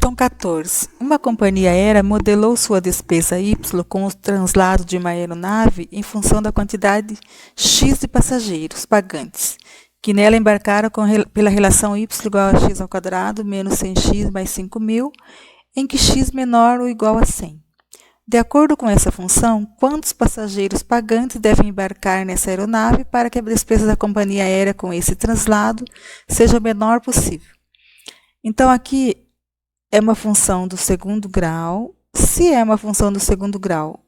Questão 14. Uma companhia aérea modelou sua despesa Y com o translado de uma aeronave em função da quantidade X de passageiros pagantes, que nela embarcaram pela relação Y igual a x ao quadrado menos 100x mais 5.000, em que x menor ou igual a 100. De acordo com essa função, quantos passageiros pagantes devem embarcar nessa aeronave para que a despesa da companhia aérea com esse translado seja o menor possível? Então, aqui é uma função do segundo grau. Se é uma função do segundo grau,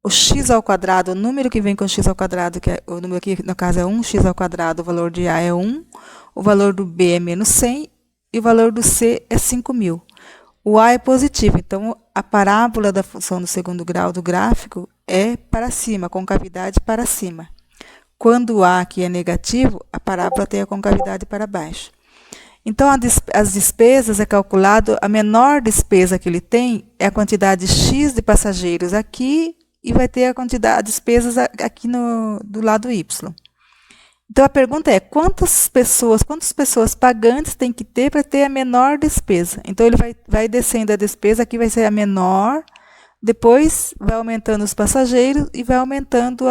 o x ao quadrado, o número que vem com x ao quadrado, que é, o número aqui no caso é 1x ao quadrado, o valor de A é 1, o valor do B é menos 100 e o valor do C é 5.000. O A é positivo, então a parábola da função do segundo grau do gráfico é para cima, concavidade para cima. Quando o A aqui é negativo, a parábola tem a concavidade para baixo. Então, as despesas é calculado, a menor despesa que ele tem é a quantidade X de passageiros aqui e vai ter a despesas aqui do lado Y. Então, a pergunta é, quantas pessoas pagantes tem que ter para ter a menor despesa? Então, ele vai descendo a despesa, aqui vai ser a menor, depois vai aumentando os passageiros e vai aumentando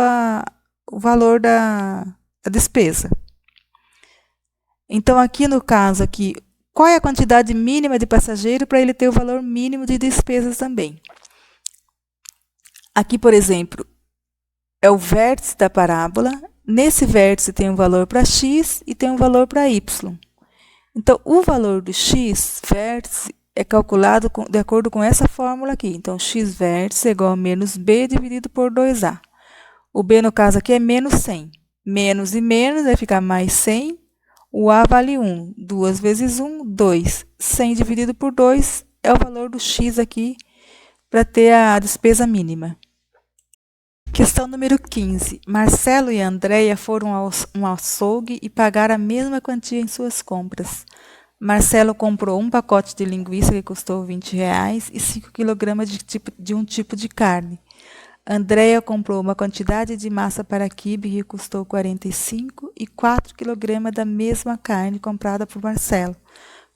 o valor da despesa. Então, aqui no caso, aqui, qual é a quantidade mínima de passageiro para ele ter o valor mínimo de despesas também? Aqui, por exemplo, é o vértice da parábola. Nesse vértice tem um valor para x e tem um valor para y. Então, o valor do x vértice é calculado de acordo com essa fórmula aqui. Então, x vértice é igual a menos b dividido por 2a. O b, no caso aqui, é menos 100. Menos e menos vai ficar mais 100. O A vale 1. 2 vezes 1, 2. 100 dividido por 2 é o valor do x aqui para ter a despesa mínima. Questão número 15. Marcelo e Andréia foram a um açougue e pagaram a mesma quantia em suas compras. Marcelo comprou um pacote de linguiça que custou R$20 e 5 kg de um tipo de carne. Andréia comprou uma quantidade de massa para quibe que custou 45 e 4 kg da mesma carne comprada por Marcelo.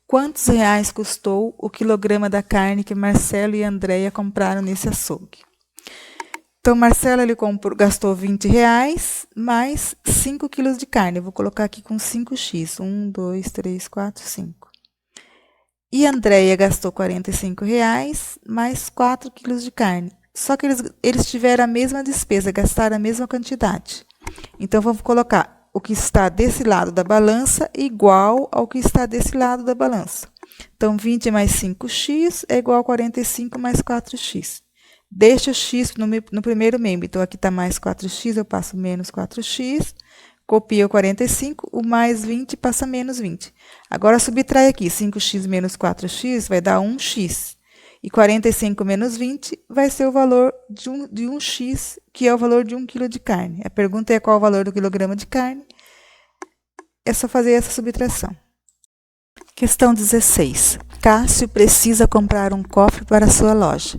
Quantos reais custou o quilograma da carne que Marcelo e Andréia compraram nesse açougue? Então, Marcelo gastou R$20 mais 5 kg de carne. Eu vou colocar aqui com 5x. 1, 2, 3, 4, 5. E Andréia gastou R$45 mais 4 kg de carne. Só que eles tiveram a mesma despesa, gastaram a mesma quantidade. Então, vamos colocar o que está desse lado da balança igual ao que está desse lado da balança. Então, 20 mais 5x é igual a 45 mais 4x. Deixa o x no primeiro membro. Então, aqui está mais 4x, eu passo menos 4x. Copia o 45, o mais 20 passa menos 20. Agora, subtrai aqui. 5x menos 4x vai dar 1x. E 45 menos 20 vai ser o valor de 1x, que é o valor de 1 kg de carne. A pergunta é qual o valor do quilograma de carne. É só fazer essa subtração. Questão 16. Cássio precisa comprar um cofre para sua loja.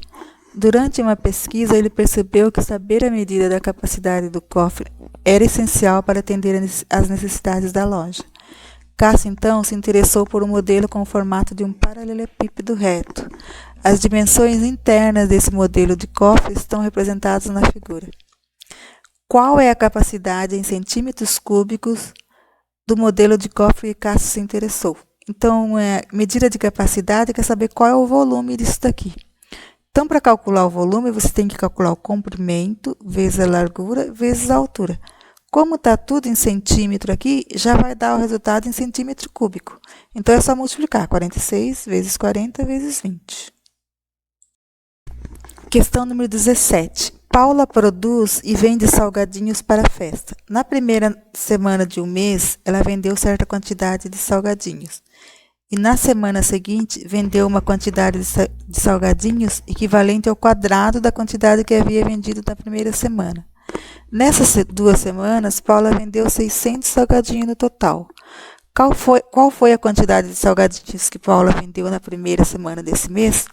Durante uma pesquisa, ele percebeu que saber a medida da capacidade do cofre era essencial para atender às necessidades da loja. Cássio, então, se interessou por um modelo com o formato de um paralelepípedo reto. As dimensões internas desse modelo de cofre estão representadas na figura. Qual é a capacidade em centímetros cúbicos do modelo de cofre que Cássio se interessou? Então, medida de capacidade quer saber qual é o volume disso daqui. Então, para calcular o volume, você tem que calcular o comprimento vezes a largura vezes a altura. Como está tudo em centímetro aqui, já vai dar o resultado em centímetro cúbico. Então, é só multiplicar 46 vezes 40 vezes 20. Questão número 17. Paula produz e vende salgadinhos para a festa. Na primeira semana de um mês, ela vendeu certa quantidade de salgadinhos. E na semana seguinte, vendeu uma quantidade de salgadinhos equivalente ao quadrado da quantidade que havia vendido na primeira semana. Nessas 2 semanas, Paula vendeu 600 salgadinhos no total. Qual foi a quantidade de salgadinhos que Paula vendeu na primeira semana desse mês?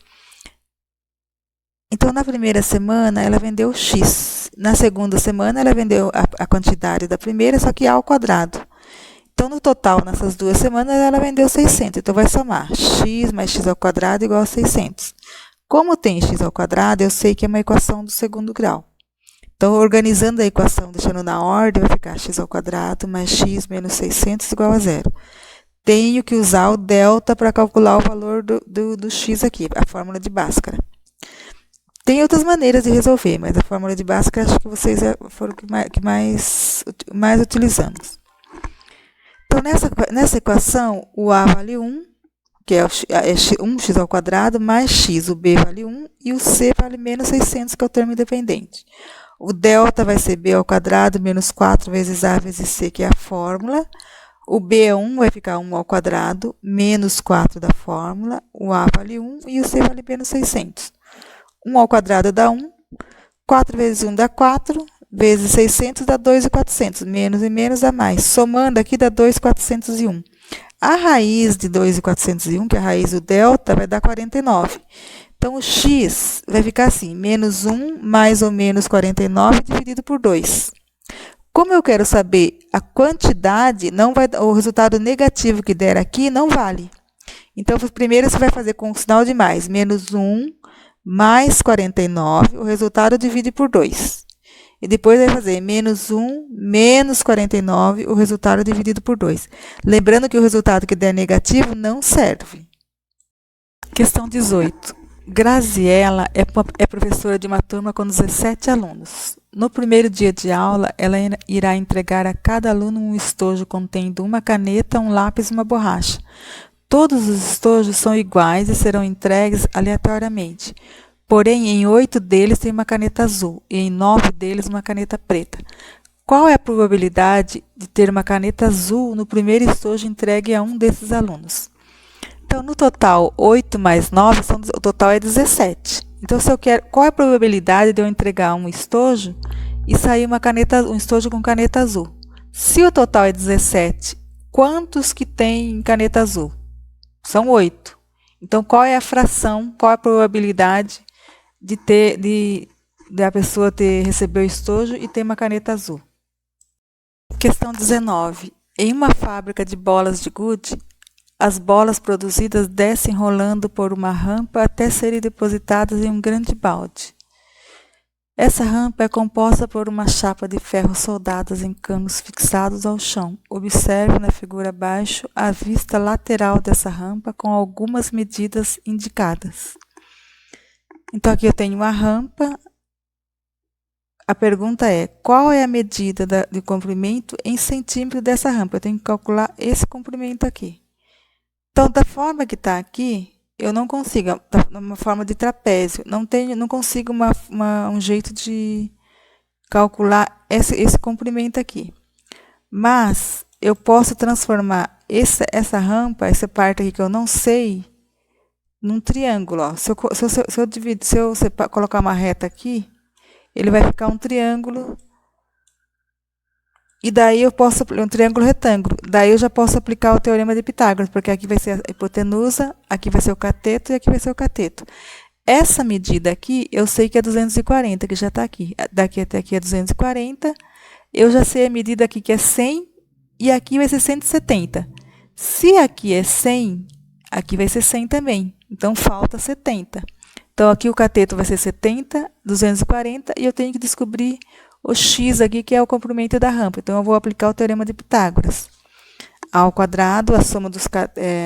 Então, na primeira semana, ela vendeu X. Na segunda semana, ela vendeu a quantidade da primeira, só que ao quadrado. Então, no total, nessas 2 semanas, ela vendeu 600. Então, vai somar x mais x ao quadrado igual a 600. Como tem x ao quadrado, eu sei que é uma equação do segundo grau. Então, organizando a equação, deixando na ordem, vai ficar x ao quadrado mais x menos 600 igual a zero. Tenho que usar o delta para calcular o valor do x aqui, a fórmula de Bhaskara. Tem outras maneiras de resolver, mas a fórmula de Bhaskara acho que vocês foram que mais utilizamos. Então, nessa equação, o a vale 1, que é 1x ao quadrado, mais x, o b vale 1, e o c vale menos 600, que é o termo independente. O delta vai ser b ao quadrado menos 4 vezes a vezes c, que é a fórmula. O b é 1, vai ficar 1 ao quadrado, menos 4 da fórmula. O a vale 1 e o c vale menos 600. 1 ao quadrado dá 1, 4 vezes 1 dá 4, vezes 600 dá 2.400, menos e menos dá mais. Somando aqui dá 2.401. A raiz de 2.401, que é a raiz do delta, vai dar 49. Então, o x vai ficar assim, menos 1 mais ou menos 49 dividido por 2. Como eu quero saber a quantidade, o resultado negativo que der aqui não vale. Então, primeiro você vai fazer com o sinal de mais, menos 1 mais 49, o resultado divide por 2. E depois vai fazer menos 1 menos 49, o resultado dividido por 2. Lembrando que o resultado que der negativo não serve. Questão 18. Graziella é professora de uma turma com 17 alunos. No primeiro dia de aula, ela irá entregar a cada aluno um estojo contendo uma caneta, um lápis e uma borracha. Todos os estojos são iguais e serão entregues aleatoriamente. Porém, em 8 deles tem uma caneta azul e em 9 deles uma caneta preta. Qual é a probabilidade de ter uma caneta azul no primeiro estojo entregue a um desses alunos? Então, no total, 8 mais 9, o total é 17. Então, qual é a probabilidade de eu entregar um estojo e sair um estojo com caneta azul? Se o total é 17, quantos que tem caneta azul? São 8. Então, qual é a fração, qual é a probabilidade de a pessoa receber o estojo e ter uma caneta azul? Questão 19. Em uma fábrica de bolas de gude, as bolas produzidas descem rolando por uma rampa até serem depositadas em um grande balde. Essa rampa é composta por uma chapa de ferro soldadas em canos fixados ao chão. Observe na figura abaixo a vista lateral dessa rampa com algumas medidas indicadas. Então, aqui eu tenho uma rampa. A pergunta é, qual é a medida de comprimento em centímetros dessa rampa? Eu tenho que calcular esse comprimento aqui. Então, da forma que está aqui, eu não consigo, uma forma de trapézio, não consigo um jeito de calcular esse comprimento aqui. Mas eu posso transformar essa rampa, essa parte aqui que eu não sei, num triângulo. Ó. Se eu colocar uma reta aqui, ele vai ficar um triângulo. E daí eu posso um triângulo retângulo. Daí eu já posso aplicar o teorema de Pitágoras, porque aqui vai ser a hipotenusa, aqui vai ser o cateto e aqui vai ser o cateto. Essa medida aqui, eu sei que é 240, que já está aqui. Daqui até aqui é 240. Eu já sei a medida aqui que é 100 e aqui vai ser 170. Se aqui é 100, aqui vai ser 100 também. Então, falta 70. Então, aqui o cateto vai ser 70, 240, e eu tenho que descobrir o x aqui, que é o comprimento da rampa. Então, eu vou aplicar o teorema de Pitágoras. A ao quadrado, a soma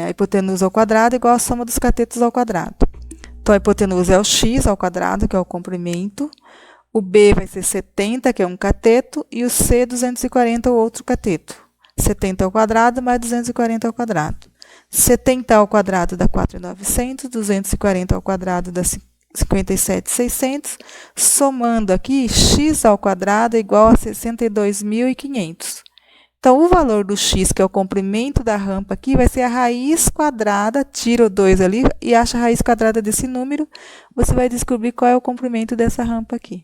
a hipotenusa ao quadrado, igual a soma dos catetos ao quadrado. Então, a hipotenusa é o x ao quadrado, que é o comprimento. O b vai ser 70, que é um cateto, e o c, 240, o outro cateto. 70 ao quadrado mais 240 ao quadrado. 70 ao quadrado dá 4.900, 240 ao quadrado dá 57.600, somando aqui, x ao quadrado é igual a 62.500. Então, o valor do x, que é o comprimento da rampa aqui, vai ser a raiz quadrada, tira o 2 ali e acha a raiz quadrada desse número, você vai descobrir qual é o comprimento dessa rampa aqui.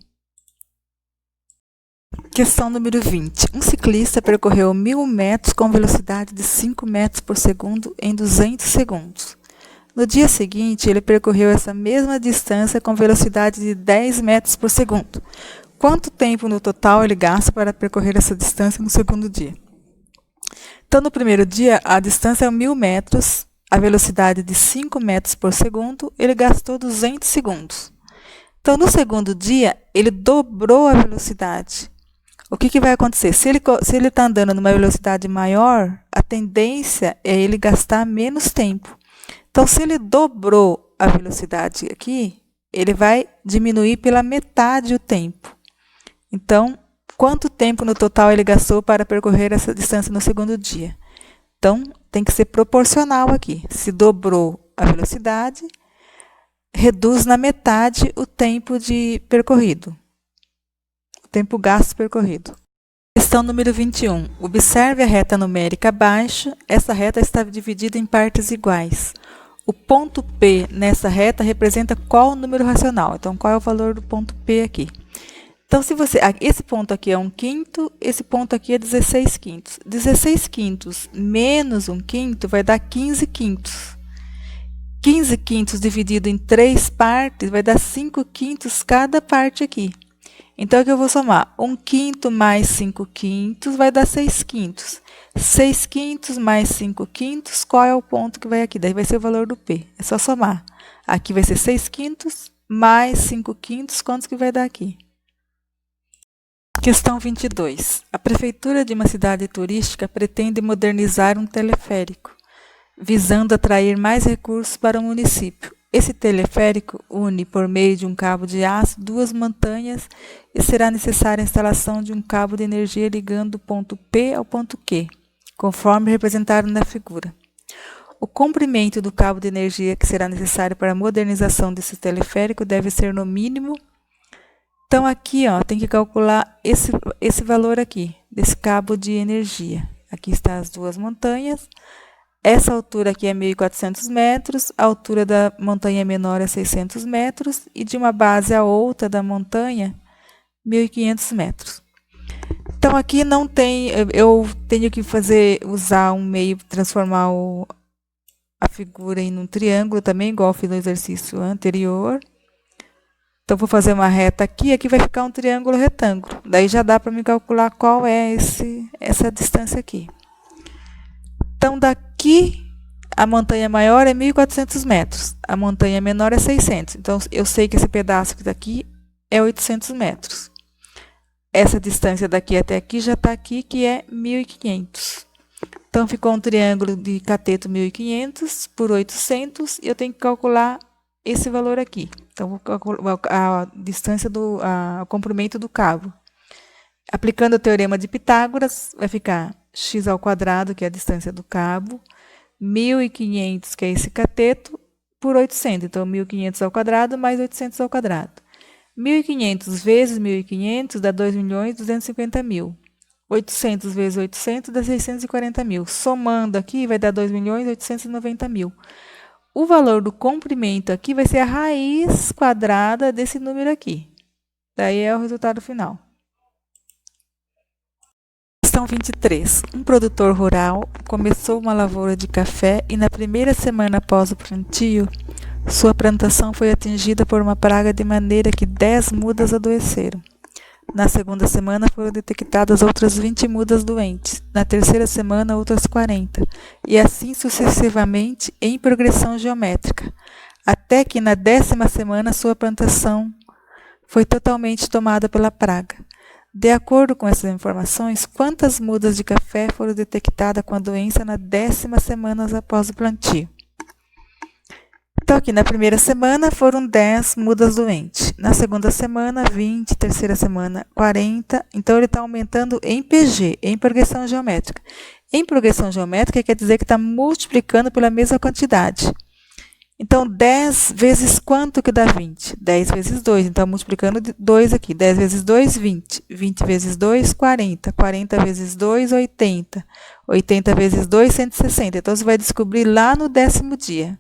Questão número 20. Um ciclista percorreu 1.000 metros com velocidade de 5 metros por segundo em 200 segundos. No dia seguinte, ele percorreu essa mesma distância com velocidade de 10 metros por segundo. Quanto tempo no total ele gasta para percorrer essa distância no segundo dia? Então, no primeiro dia, a distância é 1.000 metros, a velocidade de 5 metros por segundo, ele gastou 200 segundos. Então, no segundo dia, ele dobrou a velocidade. O que vai acontecer? Se ele está andando numa velocidade maior, a tendência é ele gastar menos tempo. Então, se ele dobrou a velocidade aqui, ele vai diminuir pela metade o tempo. Então, quanto tempo no total ele gastou para percorrer essa distância no segundo dia? Então, tem que ser proporcional aqui. Se dobrou a velocidade, reduz na metade o tempo de percorrido. O tempo gasto percorrido. Questão número 21. Observe a reta numérica abaixo. Essa reta está dividida em partes iguais. O ponto P nessa reta representa qual número racional? Então, qual é o valor do ponto P aqui? Então, esse ponto aqui é 1/5, esse ponto aqui é 16 quintos. 16 quintos menos 1/5 vai dar 15 quintos. 15 quintos dividido em 3 partes vai dar 5 quintos cada parte aqui. Então, aqui eu vou somar 1/5 mais 5 quintos vai dar 6 quintos. 6 quintos mais 5 quintos, qual é o ponto que vai aqui? Daí vai ser o valor do P. É só somar. Aqui vai ser 6 quintos mais 5 quintos, quantos que vai dar aqui? Questão 22. A prefeitura de uma cidade turística pretende modernizar um teleférico, visando atrair mais recursos para o município. Esse teleférico une, por meio de um cabo de aço, 2 montanhas e será necessária a instalação de um cabo de energia ligando o ponto P ao ponto Q, conforme representado na figura. O comprimento do cabo de energia que será necessário para a modernização desse teleférico deve ser no mínimo. Então, aqui tem que calcular esse valor aqui, desse cabo de energia. Aqui estão as 2 montanhas. Essa altura aqui é 1.400 metros, a altura da montanha menor é 600 metros, e de uma base a outra da montanha, 1.500 metros. Então, aqui não tem, eu tenho que usar um meio para transformar a figura em um triângulo também, igual eu fiz no exercício anterior. Então, vou fazer uma reta aqui, aqui vai ficar um triângulo retângulo. Daí já dá para me calcular qual é essa distância aqui. Então, daqui, a montanha maior é 1.400 metros, a montanha menor é 600. Então, eu sei que esse pedaço daqui é 800 metros. Essa distância daqui até aqui já está aqui, que é 1.500. Então, ficou um triângulo de cateto 1.500 por 800, e eu tenho que calcular esse valor aqui. Então, vou calcular a distância o comprimento do cabo. Aplicando o teorema de Pitágoras, vai ficar x², que é a distância do cabo, 1.500, que é esse cateto, por 800. Então, 1.500² mais 800². 1.500 vezes 1.500 dá 2.250.000. 800 vezes 800 dá 640.000. Somando aqui, vai dar 2.890.000. O valor do comprimento aqui vai ser a raiz quadrada desse número aqui. Daí é o resultado final. Questão 23. Um produtor rural começou uma lavoura de café e na primeira semana após o plantio, sua plantação foi atingida por uma praga de maneira que 10 mudas adoeceram. Na segunda semana foram detectadas outras 20 mudas doentes. Na terceira semana, outras 40. E assim sucessivamente, em progressão geométrica. Até que na 10ª semana, sua plantação foi totalmente tomada pela praga. De acordo com essas informações, quantas mudas de café foram detectadas com a doença na 10ª semana após o plantio? Então, aqui na primeira semana foram 10 mudas doentes. Na segunda semana, 20. Terceira semana, 40. Então, ele está aumentando em PG, em progressão geométrica. Em progressão geométrica, quer dizer que está multiplicando pela mesma quantidade. Então, 10 vezes quanto que dá 20? 10 vezes 2. Então, multiplicando 2 aqui. 10 vezes 2, 20. 20 vezes 2, 40. 40 vezes 2, 80. 80 vezes 2, 160. Então, você vai descobrir lá no 10º dia.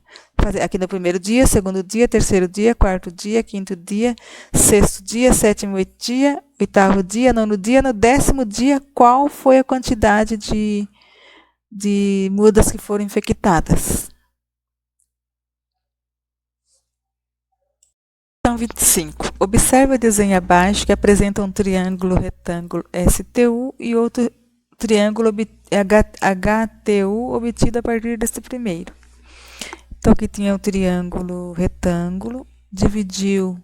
Aqui no primeiro dia, segundo dia, terceiro dia, quarto dia, quinto dia, sexto dia, 7º dia, 8º dia, 9º dia. No 10º dia, qual foi a quantidade de mudas que foram infectadas? Questão 25. Observe o desenho abaixo que apresenta um triângulo retângulo STU e outro triângulo HTU obtido a partir desse primeiro. Então, aqui tinha o triângulo retângulo, dividiu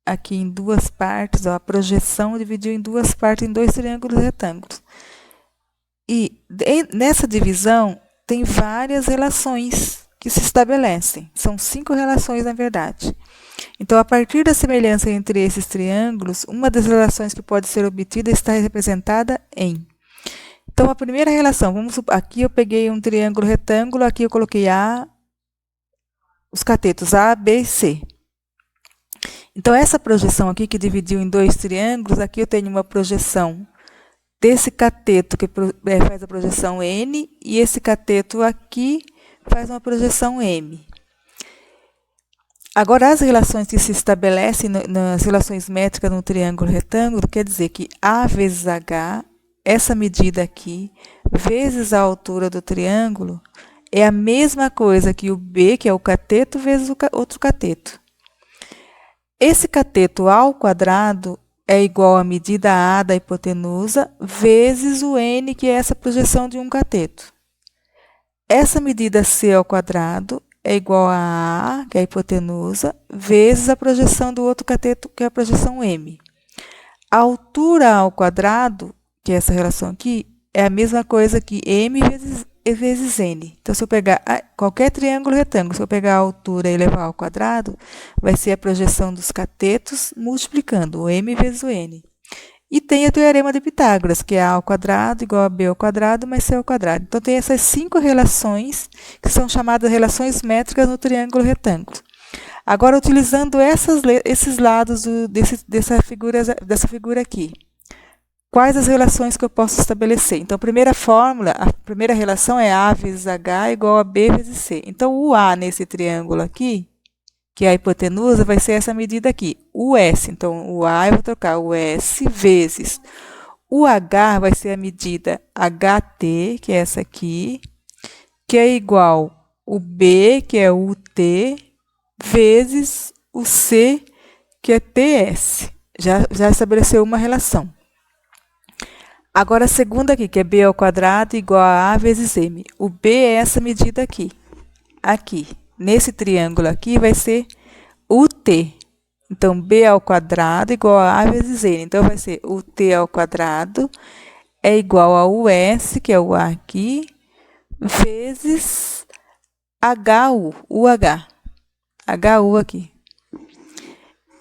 aqui em duas partes, ó, a projeção dividiu em duas partes, em dois triângulos retângulos. E nessa divisão tem várias relações que se estabelecem. São 5 relações, na verdade. Então, a partir da semelhança entre esses triângulos, uma das relações que pode ser obtida está representada em. Então, a primeira relação, aqui eu peguei um triângulo retângulo, aqui eu coloquei os catetos A, B e C. Então, essa projeção aqui, que dividiu em dois triângulos, aqui eu tenho uma projeção desse cateto, que faz a projeção N, e esse cateto aqui faz uma projeção M. Agora, as relações que se estabelecem nas relações métricas no triângulo retângulo, quer dizer que A vezes H, essa medida aqui, vezes a altura do triângulo, é a mesma coisa que o B, que é o cateto, vezes o outro cateto. Esse cateto ao quadrado é igual à medida A da hipotenusa, vezes o N, que é essa projeção de um cateto. Essa medida C ao quadrado é igual a A, que é a hipotenusa, vezes a projeção do outro cateto, que é a projeção M. A altura ao quadrado, que é essa relação aqui, é a mesma coisa que M vezes N. Então, se eu pegar qualquer triângulo retângulo, se eu pegar a altura e levar ao quadrado, vai ser a projeção dos catetos multiplicando o M vezes o N. E tem o teorema de Pitágoras, que é A ao quadrado igual a B ao quadrado mais C ao quadrado. Então, tem essas 5 relações, que são chamadas relações métricas no triângulo retângulo. Agora, utilizando esses lados dessa figura aqui, quais as relações que eu posso estabelecer? Então, a primeira relação é A vezes H igual a B vezes C. Então, o A nesse triângulo aqui, que é a hipotenusa, vai ser essa medida aqui, o S. Então, o A eu vou trocar o S vezes o H, vai ser a medida HT, que é essa aqui, que é igual o B, que é o T, vezes o C, que é TS. Já estabeleceu uma relação. Agora, a segunda aqui, que é B ao quadrado igual a A vezes M. O B é essa medida aqui. Aqui. Nesse triângulo aqui vai ser o T. Então, B ao quadrado igual a A vezes N. Então, vai ser o T ao quadrado é igual ao S, que é o A aqui, vezes HU, UH. HU aqui.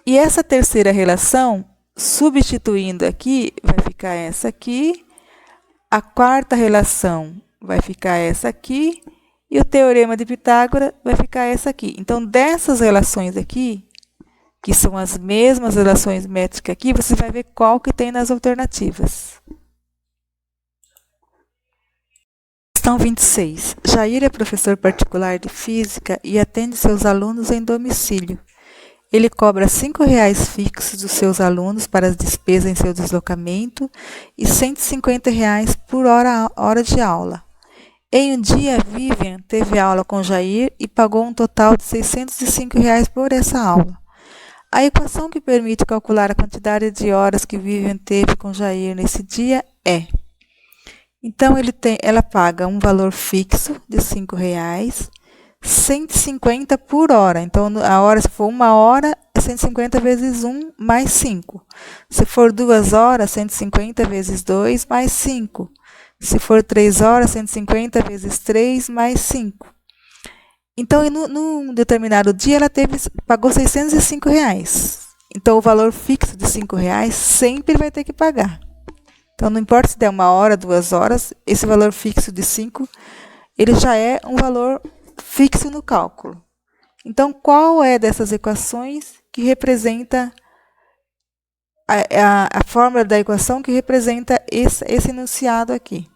E essa terceira relação, substituindo aqui, vai ficar essa aqui. A quarta relação vai ficar essa aqui. E o teorema de Pitágoras vai ficar essa aqui. Então, dessas relações aqui, que são as mesmas relações métricas aqui, você vai ver qual que tem nas alternativas. Questão 26. Jair é professor particular de física e atende seus alunos em domicílio. Ele cobra R$ 5,00 fixos dos seus alunos para as despesas em seu deslocamento e R$ 150,00 por hora de aula. Em um dia, Vivian teve aula com Jair e pagou um total de R$ 605,00 por essa aula. A equação que permite calcular a quantidade de horas que Vivian teve com Jair nesse dia é... Então, ela paga um valor fixo de R$ 5,00, 150 por hora. Então, a hora, se for 1 hora, é 150 vezes 1 mais 5. Se for 2 horas, 150 vezes 2 mais 5. Se for 3 horas, 150 vezes 3 mais 5. Então, num determinado dia, ela pagou R$ 605,00. Então, o valor fixo de R$ 5,00 sempre vai ter que pagar. Então, não importa se der 1 hora, 2 horas, esse valor fixo de 5, ele já é um valor fixo no cálculo. Então, qual é dessas equações que representa a fórmula da equação que representa esse enunciado aqui?